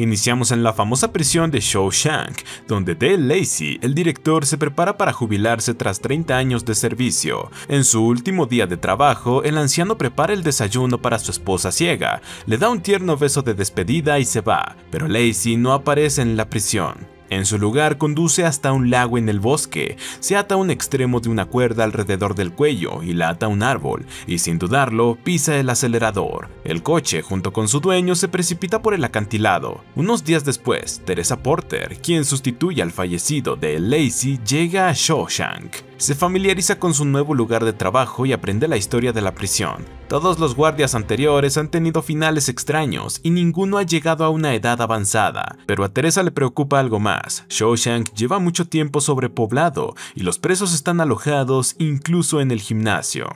Iniciamos en la famosa prisión de Shawshank, donde Dale Lacy, el director, se prepara para jubilarse tras 30 años de servicio. En su último día de trabajo, el anciano prepara el desayuno para su esposa ciega, le da un tierno beso de despedida y se va, pero Lacy no aparece en la prisión. En su lugar conduce hasta un lago en el bosque, se ata un extremo de una cuerda alrededor del cuello y la ata a un árbol, y sin dudarlo pisa el acelerador. El coche junto con su dueño se precipita por el acantilado. Unos días después, Teresa Porter, quien sustituye al fallecido de Lacy, llega a Shawshank. Se familiariza con su nuevo lugar de trabajo y aprende la historia de la prisión. Todos los guardias anteriores han tenido finales extraños y ninguno ha llegado a una edad avanzada, pero a Teresa le preocupa algo más. Shawshank lleva mucho tiempo sobrepoblado y los presos están alojados incluso en el gimnasio.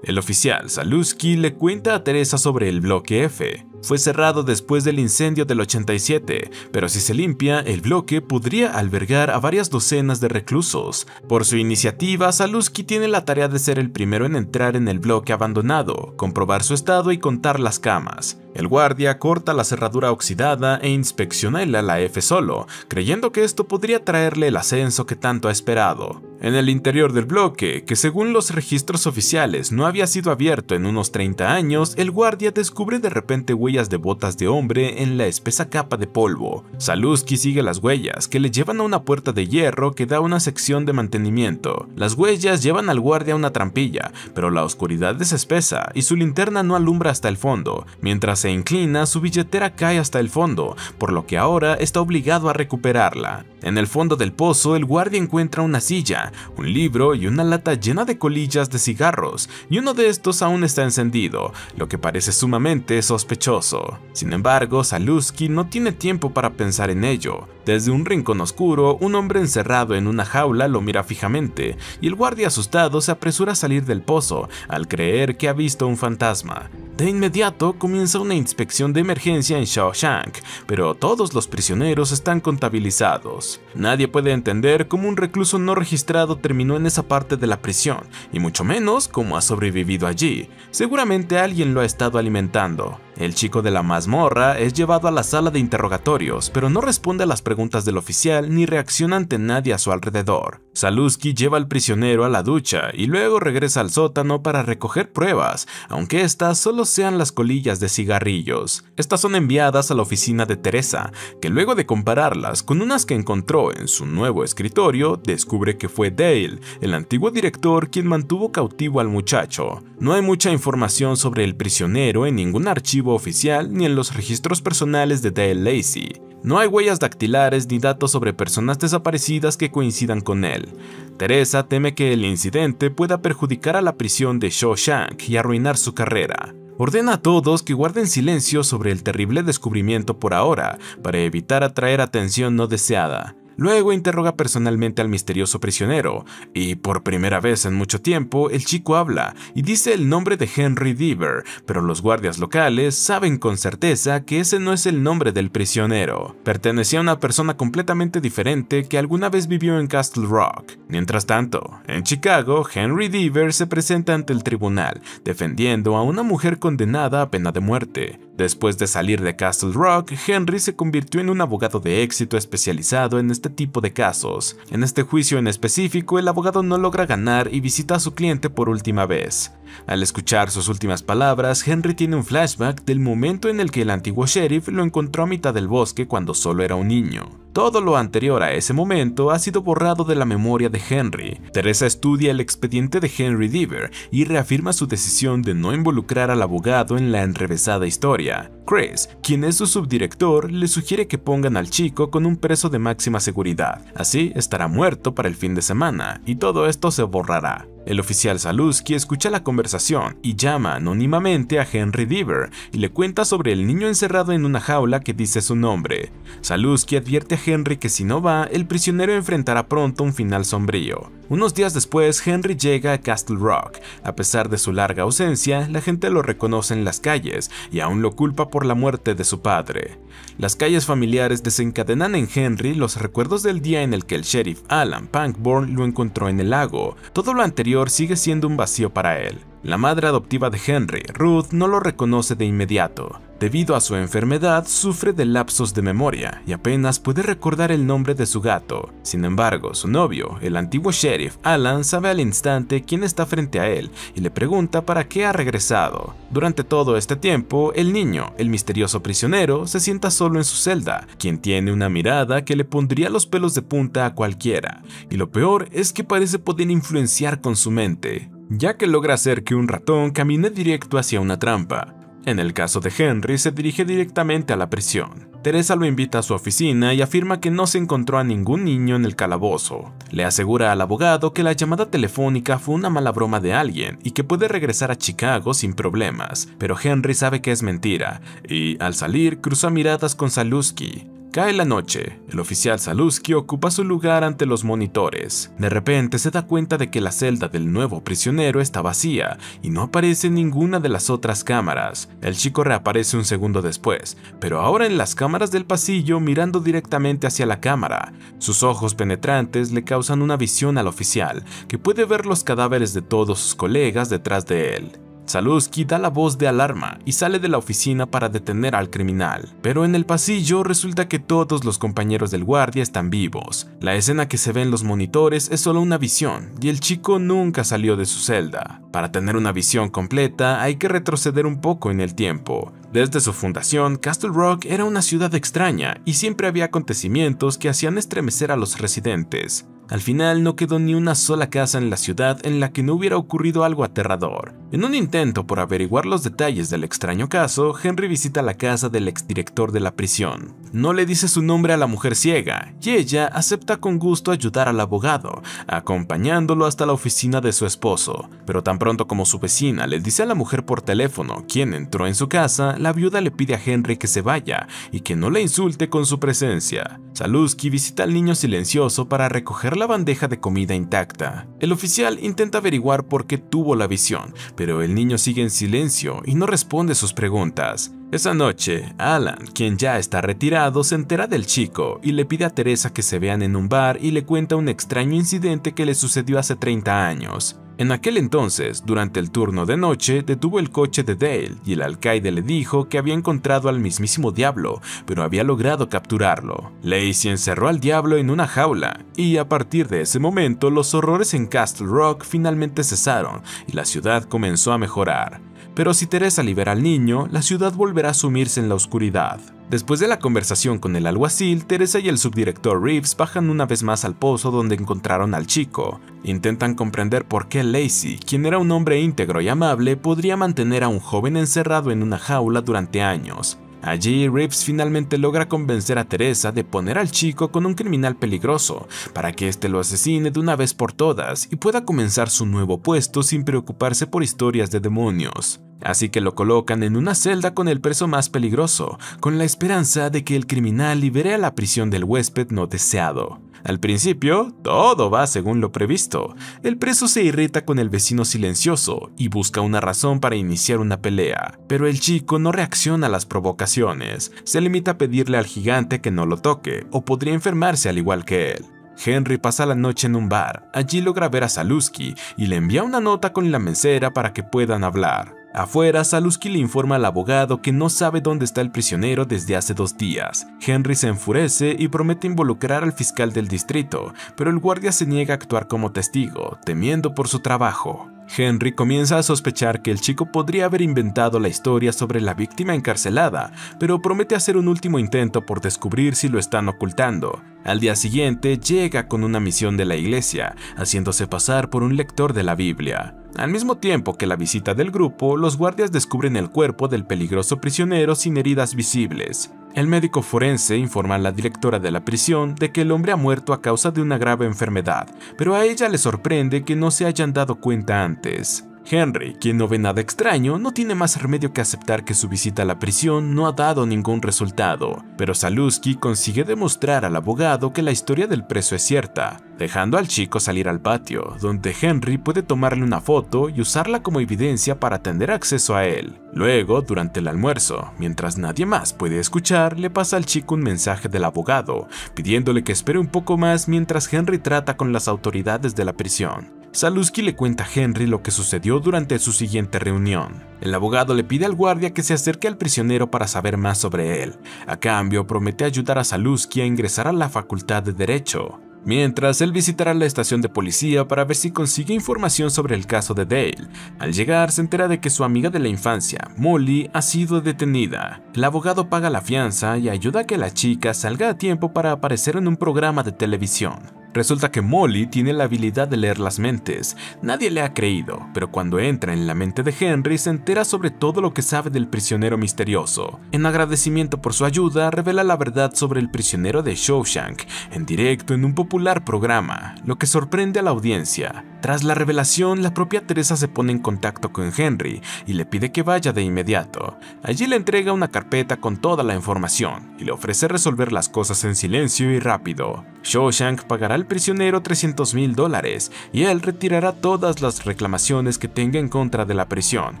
El oficial Zaluski le cuenta a Teresa sobre el bloque F. Fue cerrado después del incendio del 87, pero si se limpia, el bloque podría albergar a varias docenas de reclusos. Por su iniciativa, Zaluski tiene la tarea de ser el primero en entrar en el bloque abandonado, comprobar su estado y contar las camas. El guardia corta la cerradura oxidada e inspecciona el ala F solo, creyendo que esto podría traerle el ascenso que tanto ha esperado. En el interior del bloque, que según los registros oficiales no había sido abierto en unos 30 años, el guardia descubre de repente huellas de botas de hombre en la espesa capa de polvo. Zaluski sigue las huellas, que le llevan a una puerta de hierro que da a una sección de mantenimiento. Las huellas llevan al guardia a una trampilla, pero la oscuridad es espesa y su linterna no alumbra hasta el fondo. Mientras se inclina, su billetera cae hasta el fondo, por lo que ahora está obligado a recuperarla. En el fondo del pozo, el guardia encuentra una silla, un libro y una lata llena de colillas de cigarros, y uno de estos aún está encendido, lo que parece sumamente sospechoso. Sin embargo, Zaluski no tiene tiempo para pensar en ello. Desde un rincón oscuro, un hombre encerrado en una jaula lo mira fijamente, y el guardia asustado se apresura a salir del pozo, al creer que ha visto un fantasma. De inmediato comienza una inspección de emergencia en Shawshank, pero todos los prisioneros están contabilizados. Nadie puede entender cómo un recluso no registrado terminó en esa parte de la prisión, y mucho menos cómo ha sobrevivido allí. Seguramente alguien lo ha estado alimentando. El chico de la mazmorra es llevado a la sala de interrogatorios, pero no responde a las preguntas del oficial ni reacciona ante nadie a su alrededor. Zaluski lleva al prisionero a la ducha y luego regresa al sótano para recoger pruebas, aunque estas solo sean las colillas de cigarrillos. Estas son enviadas a la oficina de Teresa, que luego de compararlas con unas que encontró en su nuevo escritorio, descubre que fue Dale, el antiguo director, quien mantuvo cautivo al muchacho. No hay mucha información sobre el prisionero en ningún archivo oficial ni en los registros personales de Dale Lacy. No hay huellas dactilares ni datos sobre personas desaparecidas que coincidan con él. Teresa teme que el incidente pueda perjudicar a la prisión de Shawshank y arruinar su carrera. Ordena a todos que guarden silencio sobre el terrible descubrimiento por ahora, para evitar atraer atención no deseada. Luego interroga personalmente al misterioso prisionero, y por primera vez en mucho tiempo el chico habla y dice el nombre de Henry Deaver, pero los guardias locales saben con certeza que ese no es el nombre del prisionero. Pertenecía a una persona completamente diferente que alguna vez vivió en Castle Rock. Mientras tanto, en Chicago, Henry Deaver se presenta ante el tribunal, defendiendo a una mujer condenada a pena de muerte. Después de salir de Castle Rock, Henry se convirtió en un abogado de éxito especializado en este tipo de casos. En este juicio en específico, el abogado no logra ganar y visita a su cliente por última vez. Al escuchar sus últimas palabras, Henry tiene un flashback del momento en el que el antiguo sheriff lo encontró a mitad del bosque cuando solo era un niño. Todo lo anterior a ese momento ha sido borrado de la memoria de Henry. Teresa estudia el expediente de Henry Deaver y reafirma su decisión de no involucrar al abogado en la enrevesada historia. Chris, quien es su subdirector, le sugiere que pongan al chico con un preso de máxima seguridad. Así estará muerto para el fin de semana y todo esto se borrará. El oficial Zaluski escucha la conversación y llama anónimamente a Henry Deaver y le cuenta sobre el niño encerrado en una jaula que dice su nombre. Zaluski advierte a Henry que si no va, el prisionero enfrentará pronto un final sombrío. Unos días después, Henry llega a Castle Rock. A pesar de su larga ausencia, la gente lo reconoce en las calles y aún lo culpa por la muerte de su padre. Las calles familiares desencadenan en Henry los recuerdos del día en el que el sheriff Alan Pankborn lo encontró en el lago. Todo lo anterior sigue siendo un vacío para él. La madre adoptiva de Henry, Ruth, no lo reconoce de inmediato. Debido a su enfermedad, sufre de lapsos de memoria y apenas puede recordar el nombre de su gato. Sin embargo, su novio, el antiguo sheriff Alan, sabe al instante quién está frente a él y le pregunta para qué ha regresado. Durante todo este tiempo, el niño, el misterioso prisionero, se sienta solo en su celda, quien tiene una mirada que le pondría los pelos de punta a cualquiera. Y lo peor es que parece poder influenciar con su mente, ya que logra hacer que un ratón camine directo hacia una trampa. En el caso de Henry, se dirige directamente a la prisión. Teresa lo invita a su oficina y afirma que no se encontró a ningún niño en el calabozo. Le asegura al abogado que la llamada telefónica fue una mala broma de alguien y que puede regresar a Chicago sin problemas, pero Henry sabe que es mentira y, al salir, cruza miradas con Saluski. Cae la noche, el oficial Saluski ocupa su lugar ante los monitores. De repente se da cuenta de que la celda del nuevo prisionero está vacía y no aparece en ninguna de las otras cámaras. El chico reaparece un segundo después, pero ahora en las cámaras del pasillo mirando directamente hacia la cámara. Sus ojos penetrantes le causan una visión al oficial, que puede ver los cadáveres de todos sus colegas detrás de él. Saluski da la voz de alarma y sale de la oficina para detener al criminal, pero en el pasillo resulta que todos los compañeros del guardia están vivos. La escena que se ve en los monitores es solo una visión y el chico nunca salió de su celda. Para tener una visión completa hay que retroceder un poco en el tiempo. Desde su fundación, Castle Rock era una ciudad extraña y siempre había acontecimientos que hacían estremecer a los residentes. Al final no quedó ni una sola casa en la ciudad en la que no hubiera ocurrido algo aterrador. En un intento por averiguar los detalles del extraño caso, Henry visita la casa del exdirector de la prisión. No le dice su nombre a la mujer ciega, y ella acepta con gusto ayudar al abogado, acompañándolo hasta la oficina de su esposo. Pero tan pronto como su vecina le dice a la mujer por teléfono quién entró en su casa, la viuda le pide a Henry que se vaya y que no le insulte con su presencia. Saluski visita al niño silencioso para recoger la bandeja de comida intacta. El oficial intenta averiguar por qué tuvo la visión, pero el niño sigue en silencio y no responde sus preguntas. Esa noche, Alan, quien ya está retirado, se entera del chico y le pide a Teresa que se vean en un bar y le cuenta un extraño incidente que le sucedió hace 30 años. En aquel entonces, durante el turno de noche, detuvo el coche de Dale y el alcaide le dijo que había encontrado al mismísimo diablo, pero había logrado capturarlo. Lacey encerró al diablo en una jaula y a partir de ese momento los horrores en Castle Rock finalmente cesaron y la ciudad comenzó a mejorar. Pero si Teresa libera al niño, la ciudad volverá a sumirse en la oscuridad. Después de la conversación con el alguacil, Teresa y el subdirector Reeves bajan una vez más al pozo donde encontraron al chico. Intentan comprender por qué Lacey, quien era un hombre íntegro y amable, podría mantener a un joven encerrado en una jaula durante años. Allí, Reeves finalmente logra convencer a Teresa de poner al chico con un criminal peligroso, para que éste lo asesine de una vez por todas y pueda comenzar su nuevo puesto sin preocuparse por historias de demonios. Así que lo colocan en una celda con el preso más peligroso, con la esperanza de que el criminal libere a la prisión del huésped no deseado. Al principio, todo va según lo previsto. El preso se irrita con el vecino silencioso y busca una razón para iniciar una pelea, pero el chico no reacciona a las provocaciones. Se limita a pedirle al gigante que no lo toque, o podría enfermarse al igual que él. Henry pasa la noche en un bar. Allí logra ver a Saluski y le envía una nota con la mesera para que puedan hablar. Afuera, Saluski le informa al abogado que no sabe dónde está el prisionero desde hace 2 días. Henry se enfurece y promete involucrar al fiscal del distrito, pero el guardia se niega a actuar como testigo, temiendo por su trabajo. Henry comienza a sospechar que el chico podría haber inventado la historia sobre la víctima encarcelada, pero promete hacer un último intento por descubrir si lo están ocultando. Al día siguiente llega con una misión de la iglesia, haciéndose pasar por un lector de la Biblia. Al mismo tiempo que la visita del grupo, los guardias descubren el cuerpo del peligroso prisionero sin heridas visibles. El médico forense informa a la directora de la prisión de que el hombre ha muerto a causa de una grave enfermedad, pero a ella le sorprende que no se hayan dado cuenta antes. Henry, quien no ve nada extraño, no tiene más remedio que aceptar que su visita a la prisión no ha dado ningún resultado, pero Saluski consigue demostrar al abogado que la historia del preso es cierta, dejando al chico salir al patio, donde Henry puede tomarle una foto y usarla como evidencia para tener acceso a él. Luego, durante el almuerzo, mientras nadie más puede escuchar, le pasa al chico un mensaje del abogado, pidiéndole que espere un poco más mientras Henry trata con las autoridades de la prisión. Saluski le cuenta a Henry lo que sucedió durante su siguiente reunión. El abogado le pide al guardia que se acerque al prisionero para saber más sobre él. A cambio, promete ayudar a Saluski a ingresar a la facultad de Derecho. Mientras, él visitará la estación de policía para ver si consigue información sobre el caso de Dale. Al llegar, se entera de que su amiga de la infancia, Molly, ha sido detenida. El abogado paga la fianza y ayuda a que la chica salga a tiempo para aparecer en un programa de televisión. Resulta que Molly tiene la habilidad de leer las mentes. Nadie le ha creído, pero cuando entra en la mente de Henry se entera sobre todo lo que sabe del prisionero misterioso. En agradecimiento por su ayuda, revela la verdad sobre el prisionero de Shawshank, en directo en un popular programa, lo que sorprende a la audiencia. Tras la revelación, la propia Teresa se pone en contacto con Henry y le pide que vaya de inmediato. Allí le entrega una carpeta con toda la información y le ofrece resolver las cosas en silencio y rápido. Shawshank pagará al prisionero $300,000 y él retirará todas las reclamaciones que tenga en contra de la prisión.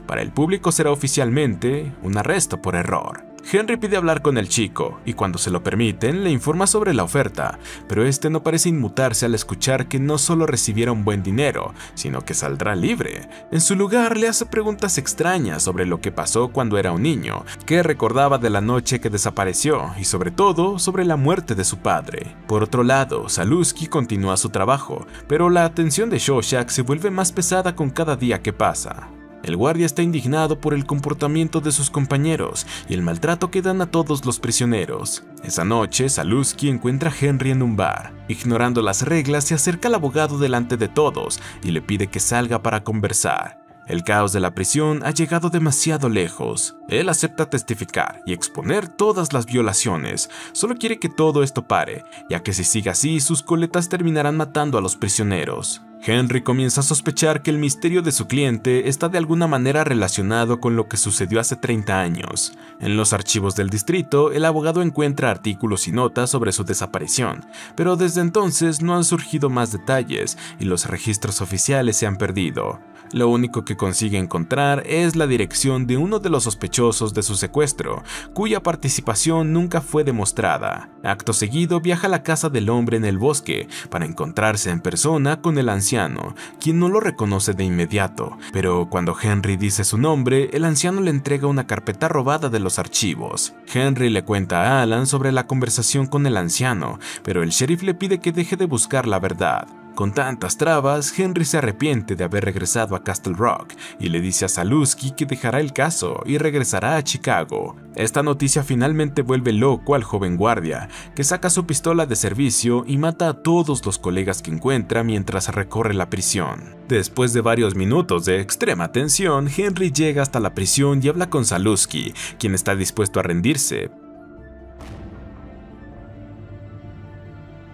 Para el público será oficialmente un arresto por error. Henry pide hablar con el chico y cuando se lo permiten le informa sobre la oferta, pero este no parece inmutarse al escuchar que no solo recibiera un buen dinero, sino que saldrá libre. En su lugar le hace preguntas extrañas sobre lo que pasó cuando era un niño, qué recordaba de la noche que desapareció y sobre todo sobre la muerte de su padre. Por otro lado, Saluski continúa su trabajo, pero la atención de Shawshank se vuelve más pesada con cada día que pasa. El guardia está indignado por el comportamiento de sus compañeros y el maltrato que dan a todos los prisioneros. Esa noche, Saluski encuentra a Henry en un bar. Ignorando las reglas, se acerca al abogado delante de todos y le pide que salga para conversar. El caos de la prisión ha llegado demasiado lejos. Él acepta testificar y exponer todas las violaciones. Solo quiere que todo esto pare, ya que si sigue así, sus coletas terminarán matando a los prisioneros. Henry comienza a sospechar que el misterio de su cliente está de alguna manera relacionado con lo que sucedió hace 30 años. En los archivos del distrito, el abogado encuentra artículos y notas sobre su desaparición, pero desde entonces no han surgido más detalles y los registros oficiales se han perdido. Lo único que consigue encontrar es la dirección de uno de los sospechosos de su secuestro, cuya participación nunca fue demostrada. Acto seguido viaja a la casa del hombre en el bosque para encontrarse en persona con el anciano, quien no lo reconoce de inmediato, pero cuando Henry dice su nombre, el anciano le entrega una carpeta robada de los archivos. Henry le cuenta a Alan sobre la conversación con el anciano, pero el sheriff le pide que deje de buscar la verdad. Con tantas trabas, Henry se arrepiente de haber regresado a Castle Rock y le dice a Saluski que dejará el caso y regresará a Chicago. Esta noticia finalmente vuelve loco al joven guardia, que saca su pistola de servicio y mata a todos los colegas que encuentra mientras recorre la prisión. Después de varios minutos de extrema tensión, Henry llega hasta la prisión y habla con Saluski, quien está dispuesto a rendirse,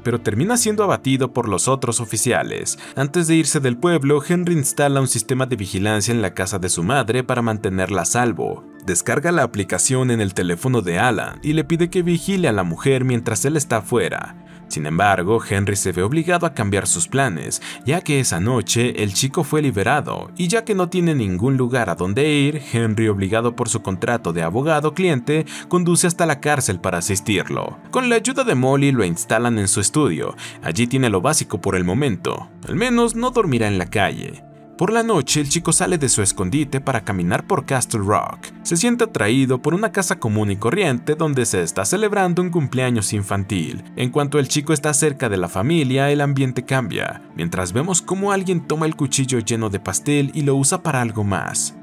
pero termina siendo abatido por los otros oficiales. Antes de irse del pueblo, Henry instala un sistema de vigilancia en la casa de su madre para mantenerla a salvo. Descarga la aplicación en el teléfono de Alan y le pide que vigile a la mujer mientras él está afuera. Sin embargo, Henry se ve obligado a cambiar sus planes, ya que esa noche el chico fue liberado, y ya que no tiene ningún lugar a donde ir, Henry, obligado por su contrato de abogado-cliente, conduce hasta la cárcel para asistirlo. Con la ayuda de Molly lo instalan en su estudio. Allí tiene lo básico por el momento, al menos no dormirá en la calle. Por la noche, el chico sale de su escondite para caminar por Castle Rock. Se siente atraído por una casa común y corriente donde se está celebrando un cumpleaños infantil. En cuanto el chico está cerca de la familia, el ambiente cambia, mientras vemos cómo alguien toma el cuchillo lleno de pastel y lo usa para algo más.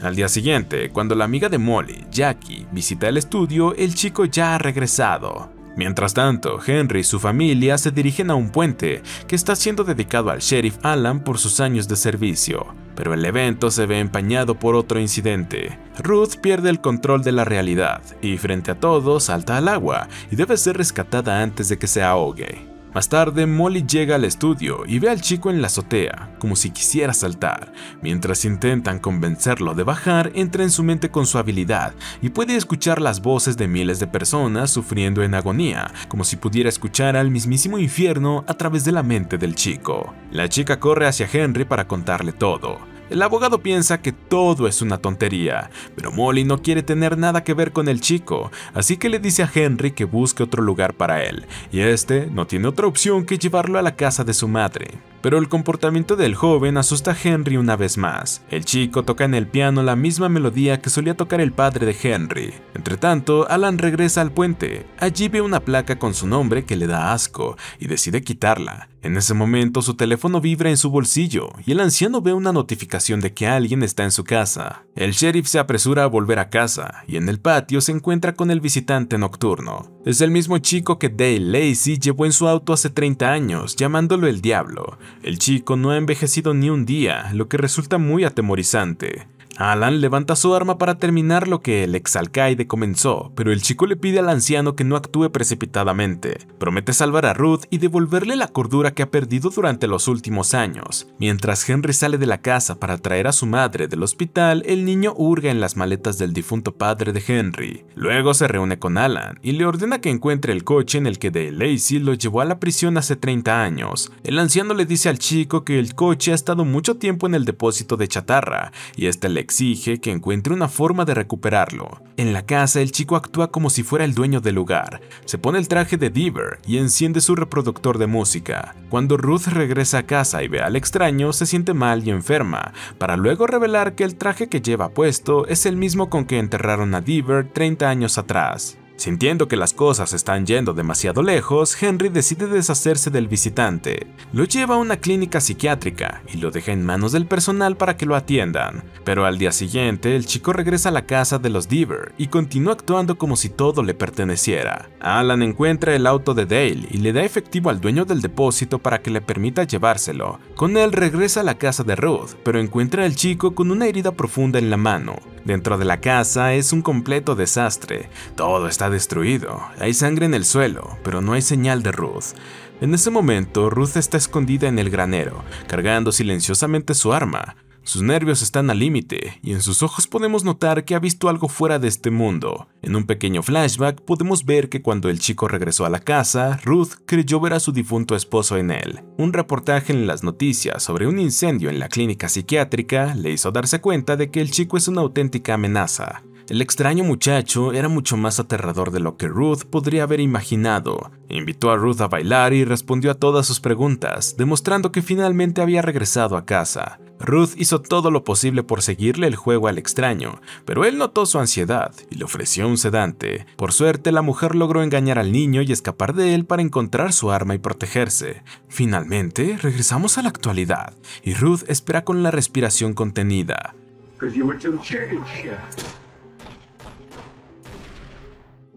Al día siguiente, cuando la amiga de Molly, Jackie, visita el estudio, el chico ya ha regresado. Mientras tanto, Henry y su familia se dirigen a un puente que está siendo dedicado al sheriff Alan por sus años de servicio, pero el evento se ve empañado por otro incidente. Ruth pierde el control de la realidad y frente a todos salta al agua y debe ser rescatada antes de que se ahogue. Más tarde, Molly llega al estudio y ve al chico en la azotea, como si quisiera saltar. Mientras intentan convencerlo de bajar, entra en su mente con su habilidad y puede escuchar las voces de miles de personas sufriendo en agonía, como si pudiera escuchar al mismísimo infierno a través de la mente del chico. La chica corre hacia Henry para contarle todo. El abogado piensa que todo es una tontería, pero Molly no quiere tener nada que ver con el chico, así que le dice a Henry que busque otro lugar para él, y este no tiene otra opción que llevarlo a la casa de su madre. Pero el comportamiento del joven asusta a Henry una vez más. El chico toca en el piano la misma melodía que solía tocar el padre de Henry. Entretanto, Alan regresa al puente. Allí ve una placa con su nombre que le da asco y decide quitarla. En ese momento su teléfono vibra en su bolsillo y el anciano ve una notificación de que alguien está en su casa. El sheriff se apresura a volver a casa y en el patio se encuentra con el visitante nocturno. Es el mismo chico que Dale Lacey llevó en su auto hace 30 años, llamándolo el diablo. El chico no ha envejecido ni un día, lo que resulta muy atemorizante. Alan levanta su arma para terminar lo que el exalcaide comenzó, pero el chico le pide al anciano que no actúe precipitadamente. Promete salvar a Ruth y devolverle la cordura que ha perdido durante los últimos años. Mientras Henry sale de la casa para traer a su madre del hospital, el niño hurga en las maletas del difunto padre de Henry. Luego se reúne con Alan y le ordena que encuentre el coche en el que Dale Lacey lo llevó a la prisión hace 30 años. El anciano le dice al chico que el coche ha estado mucho tiempo en el depósito de chatarra y este le exige que encuentre una forma de recuperarlo. En la casa, el chico actúa como si fuera el dueño del lugar. Se pone el traje de Diver y enciende su reproductor de música. Cuando Ruth regresa a casa y ve al extraño, se siente mal y enferma, para luego revelar que el traje que lleva puesto es el mismo con que enterraron a Diver 30 años atrás. Sintiendo que las cosas están yendo demasiado lejos, Henry decide deshacerse del visitante. Lo lleva a una clínica psiquiátrica y lo deja en manos del personal para que lo atiendan. Pero al día siguiente, el chico regresa a la casa de los Diver y continúa actuando como si todo le perteneciera. Alan encuentra el auto de Dale y le da efectivo al dueño del depósito para que le permita llevárselo. Con él regresa a la casa de Ruth, pero encuentra al chico con una herida profunda en la mano. Dentro de la casa es un completo desastre. Todo está destruido. Hay sangre en el suelo, pero no hay señal de Ruth. En ese momento, Ruth está escondida en el granero, cargando silenciosamente su arma. Sus nervios están al límite y en sus ojos podemos notar que ha visto algo fuera de este mundo. En un pequeño flashback podemos ver que cuando el chico regresó a la casa, Ruth creyó ver a su difunto esposo en él. Un reportaje en las noticias sobre un incendio en la clínica psiquiátrica le hizo darse cuenta de que el chico es una auténtica amenaza. El extraño muchacho era mucho más aterrador de lo que Ruth podría haber imaginado. Invitó a Ruth a bailar y respondió a todas sus preguntas, demostrando que finalmente había regresado a casa. Ruth hizo todo lo posible por seguirle el juego al extraño, pero él notó su ansiedad y le ofreció un sedante. Por suerte, la mujer logró engañar al niño y escapar de él para encontrar su arma y protegerse. Finalmente, regresamos a la actualidad, y Ruth espera con la respiración contenida.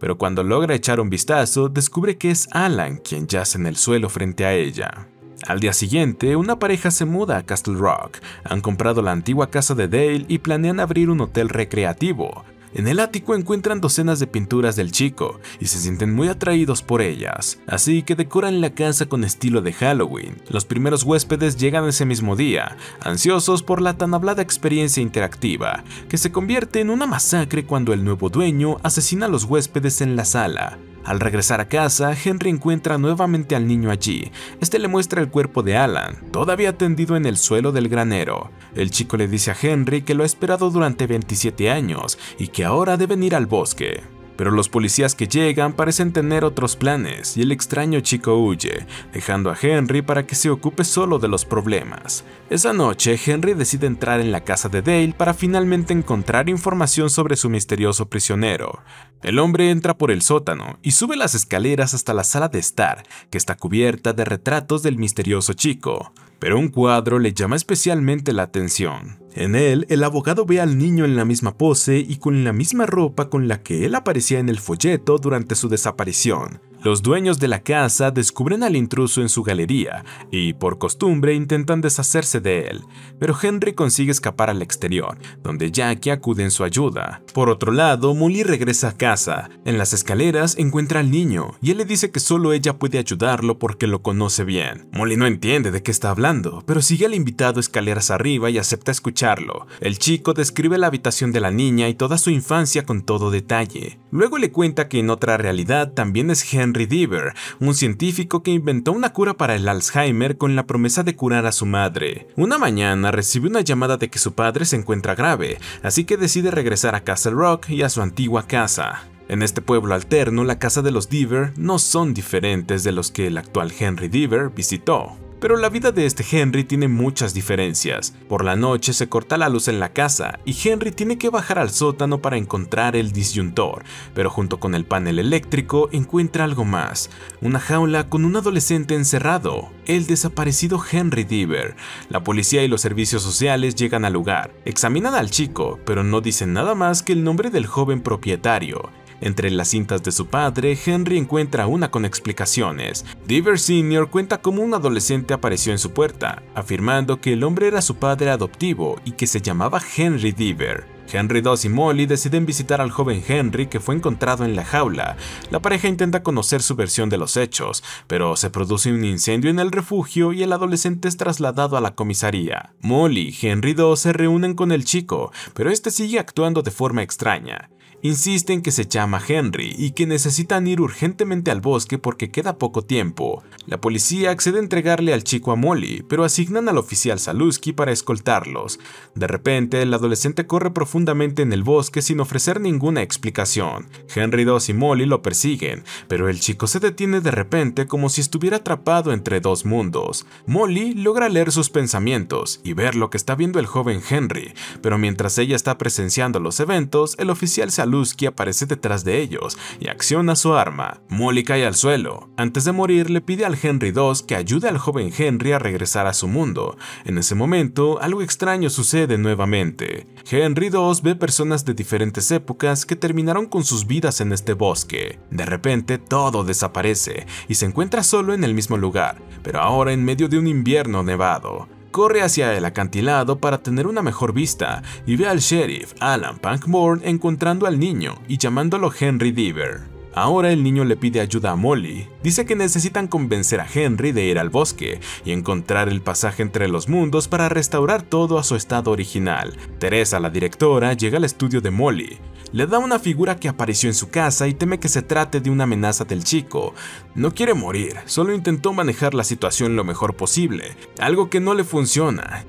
Pero cuando logra echar un vistazo, descubre que es Alan quien yace en el suelo frente a ella. Al día siguiente, una pareja se muda a Castle Rock. Han comprado la antigua casa de Dale y planean abrir un hotel recreativo. En el ático encuentran docenas de pinturas del chico y se sienten muy atraídos por ellas, así que decoran la casa con estilo de Halloween. Los primeros huéspedes llegan ese mismo día, ansiosos por la tan hablada experiencia interactiva, que se convierte en una masacre cuando el nuevo dueño asesina a los huéspedes en la sala. Al regresar a casa, Henry encuentra nuevamente al niño allí. Este le muestra el cuerpo de Alan, todavía tendido en el suelo del granero. El chico le dice a Henry que lo ha esperado durante 27 años y que ahora deben ir al bosque. Pero los policías que llegan parecen tener otros planes y el extraño chico huye, dejando a Henry para que se ocupe solo de los problemas. Esa noche, Henry decide entrar en la casa de Dale para finalmente encontrar información sobre su misterioso prisionero. El hombre entra por el sótano y sube las escaleras hasta la sala de estar, que está cubierta de retratos del misterioso chico. Pero un cuadro le llama especialmente la atención. En él, el abogado ve al niño en la misma pose y con la misma ropa con la que él aparecía en el folleto durante su desaparición. Los dueños de la casa descubren al intruso en su galería y, por costumbre, intentan deshacerse de él, pero Henry consigue escapar al exterior, donde Jackie acude en su ayuda. Por otro lado, Molly regresa a casa. En las escaleras encuentra al niño y él le dice que solo ella puede ayudarlo porque lo conoce bien. Molly no entiende de qué está hablando, pero sigue al invitado escaleras arriba y acepta escuchar escucharlo. El chico describe la habitación de la niña y toda su infancia con todo detalle. Luego le cuenta que en otra realidad también es Henry Deaver, un científico que inventó una cura para el Alzheimer con la promesa de curar a su madre. Una mañana recibe una llamada de que su padre se encuentra grave, así que decide regresar a Castle Rock y a su antigua casa. En este pueblo alterno, la casa de los Deaver no son diferentes de los que el actual Henry Deaver visitó. Pero la vida de este Henry tiene muchas diferencias. Por la noche se corta la luz en la casa y Henry tiene que bajar al sótano para encontrar el disyuntor, pero junto con el panel eléctrico encuentra algo más, una jaula con un adolescente encerrado, el desaparecido Henry Deaver. La policía y los servicios sociales llegan al lugar, examinan al chico, pero no dicen nada más que el nombre del joven propietario. Entre las cintas de su padre, Henry encuentra una con explicaciones. Deaver Sr. cuenta cómo un adolescente apareció en su puerta, afirmando que el hombre era su padre adoptivo y que se llamaba Henry Deaver. Henry II y Molly deciden visitar al joven Henry que fue encontrado en la jaula. La pareja intenta conocer su versión de los hechos, pero se produce un incendio en el refugio y el adolescente es trasladado a la comisaría. Molly y Henry II se reúnen con el chico, pero este sigue actuando de forma extraña. Insisten que se llama Henry y que necesitan ir urgentemente al bosque porque queda poco tiempo. La policía accede a entregarle al chico a Molly, pero asignan al oficial Zaluski para escoltarlos. De repente, el adolescente corre profundamente en el bosque sin ofrecer ninguna explicación. Henry II y Molly lo persiguen, pero el chico se detiene de repente como si estuviera atrapado entre dos mundos. Molly logra leer sus pensamientos y ver lo que está viendo el joven Henry, pero mientras ella está presenciando los eventos, el oficial Zaluski aparece detrás de ellos y acciona su arma. Molly cae al suelo. Antes de morir, le pide al Henry II que ayude al joven Henry a regresar a su mundo. En ese momento, algo extraño sucede nuevamente. Henry II ve personas de diferentes épocas que terminaron con sus vidas en este bosque. De repente, todo desaparece y se encuentra solo en el mismo lugar, pero ahora en medio de un invierno nevado. Corre hacia el acantilado para tener una mejor vista y ve al sheriff Alan Pankmore encontrando al niño y llamándolo Henry Deaver. Ahora el niño le pide ayuda a Molly. Dice que necesitan convencer a Henry de ir al bosque y encontrar el pasaje entre los mundos para restaurar todo a su estado original. Teresa, la directora, llega al estudio de Molly. Le da una figura que apareció en su casa y teme que se trate de una amenaza del chico. No quiere morir, solo intentó manejar la situación lo mejor posible, algo que no le funciona.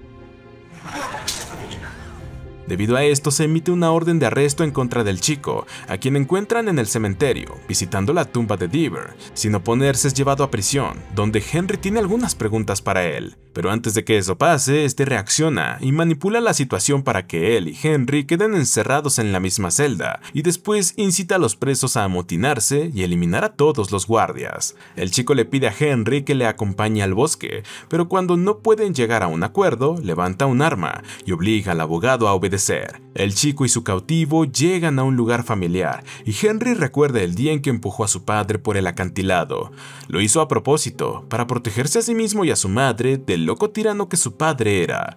Debido a esto, se emite una orden de arresto en contra del chico, a quien encuentran en el cementerio, visitando la tumba de Deaver. Sin oponerse, es llevado a prisión, donde Henry tiene algunas preguntas para él. Pero antes de que eso pase, este reacciona y manipula la situación para que él y Henry queden encerrados en la misma celda, y después incita a los presos a amotinarse y eliminar a todos los guardias. El chico le pide a Henry que le acompañe al bosque, pero cuando no pueden llegar a un acuerdo, levanta un arma y obliga al abogado a obedecer. El chico y su cautivo llegan a un lugar familiar, y Henry recuerda el día en que empujó a su padre por el acantilado. Lo hizo a propósito, para protegerse a sí mismo y a su madre del loco tirano que su padre era.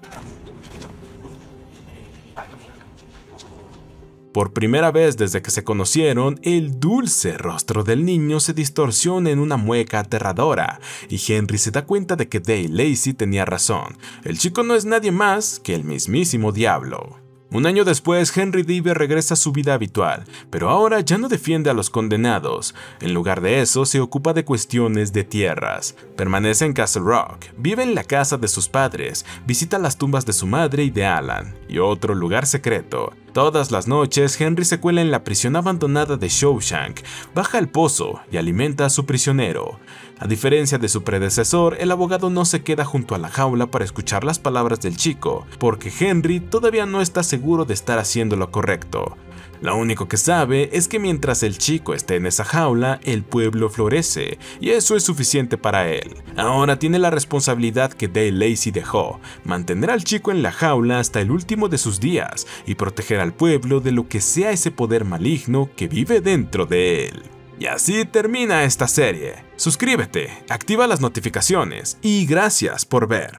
Por primera vez desde que se conocieron, el dulce rostro del niño se distorsiona en una mueca aterradora, y Henry se da cuenta de que Dale Lacey tenía razón. El chico no es nadie más que el mismísimo diablo. Un año después, Henry Deaver regresa a su vida habitual, pero ahora ya no defiende a los condenados. En lugar de eso, se ocupa de cuestiones de tierras. Permanece en Castle Rock, vive en la casa de sus padres, visita las tumbas de su madre y de Alan, y otro lugar secreto. Todas las noches, Henry se cuela en la prisión abandonada de Shawshank, baja al pozo y alimenta a su prisionero. A diferencia de su predecesor, el abogado no se queda junto a la jaula para escuchar las palabras del chico, porque Henry todavía no está seguro de estar haciendo lo correcto. Lo único que sabe es que mientras el chico esté en esa jaula, el pueblo florece, y eso es suficiente para él. Ahora tiene la responsabilidad que Dale Lacey dejó, mantener al chico en la jaula hasta el último de sus días, y proteger al pueblo de lo que sea ese poder maligno que vive dentro de él. Y así termina esta serie. Suscríbete, activa las notificaciones, y gracias por ver.